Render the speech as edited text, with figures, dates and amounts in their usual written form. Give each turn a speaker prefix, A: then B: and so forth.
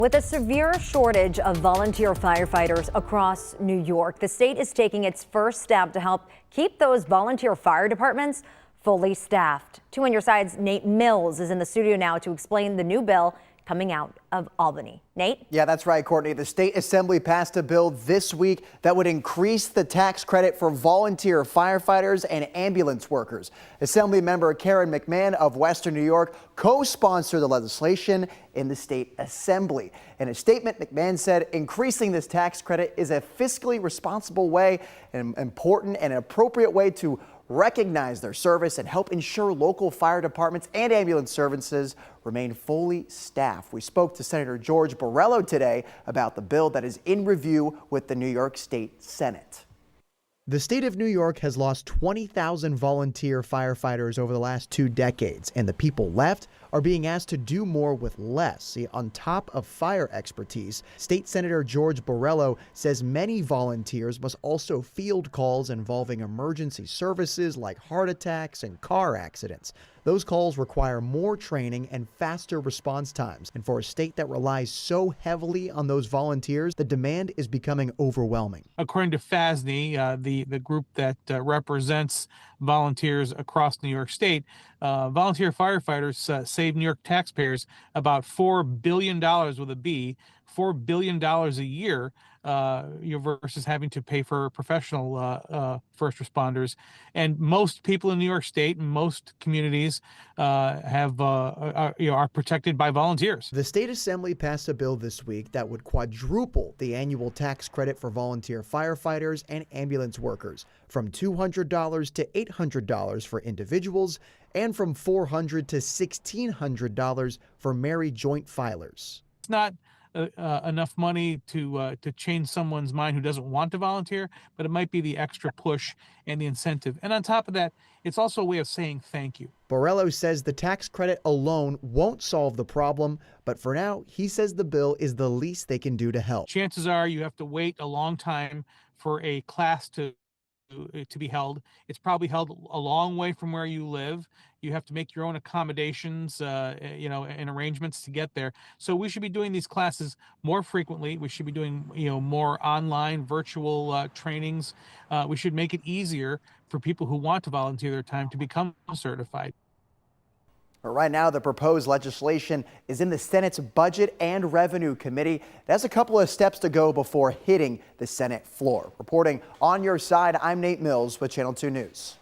A: With a severe shortage of volunteer firefighters across New York, the state is taking its first step to help keep those volunteer fire departments fully staffed. 2 on your side's Nate Mills is in the studio now to explain the new bill coming out of Albany. Nate?
B: Yeah, that's right, Courtney. The state assembly passed a bill this week that would increase the tax credit for volunteer firefighters and ambulance workers. Assembly member Karen McMahon of Western New York co-sponsored the legislation in the state assembly. In a statement, McMahon said increasing this tax credit is a fiscally responsible way, an important and appropriate way to recognize their service and help ensure local fire departments and ambulance services remain fully staffed. We spoke to Senator George Borrello today about the bill that is in review with the New York State Senate.
C: The state of New York has lost 20,000 volunteer firefighters over the last 2 decades, and the people left are being asked to do more with less. See, on top of fire expertise, State Senator George Borrello says many volunteers must also field calls involving emergency services like heart attacks and car accidents. Those calls require more training and faster response times. And for a state that relies so heavily on those volunteers, the demand is becoming overwhelming.
D: According to FASNY, the group that represents volunteers across New York State, volunteer firefighters save New York taxpayers about $4 billion with a B, $4 billion a year versus having to pay for professional first responders. And most people in New York State and most communities are protected by volunteers.
C: The state assembly passed a bill this week that would quadruple the annual tax credit for volunteer firefighters and ambulance workers, from $200 to $800 for individuals and from $400 to $1,600 for married joint filers.
D: It's not enough money to change someone's mind who doesn't want to volunteer, but it might be the extra push and the incentive. And on top of that, it's also a way of saying thank you.
C: Borrello says the tax credit alone won't solve the problem, but for now, he says the bill is the least they can do to help.
D: Chances are you have to wait a long time for a class to be held. It's probably held a long way from where you live. You have to make your own accommodations, and arrangements to get there. So we should be doing these classes more frequently. We should be doing, more online, virtual trainings. We should make it easier for people who want to volunteer their time to become certified.
B: Right now, the proposed legislation is in the Senate's Budget and Revenue Committee. It has a couple of steps to go before hitting the Senate floor. Reporting on your side, I'm Nate Mills with Channel 2 News.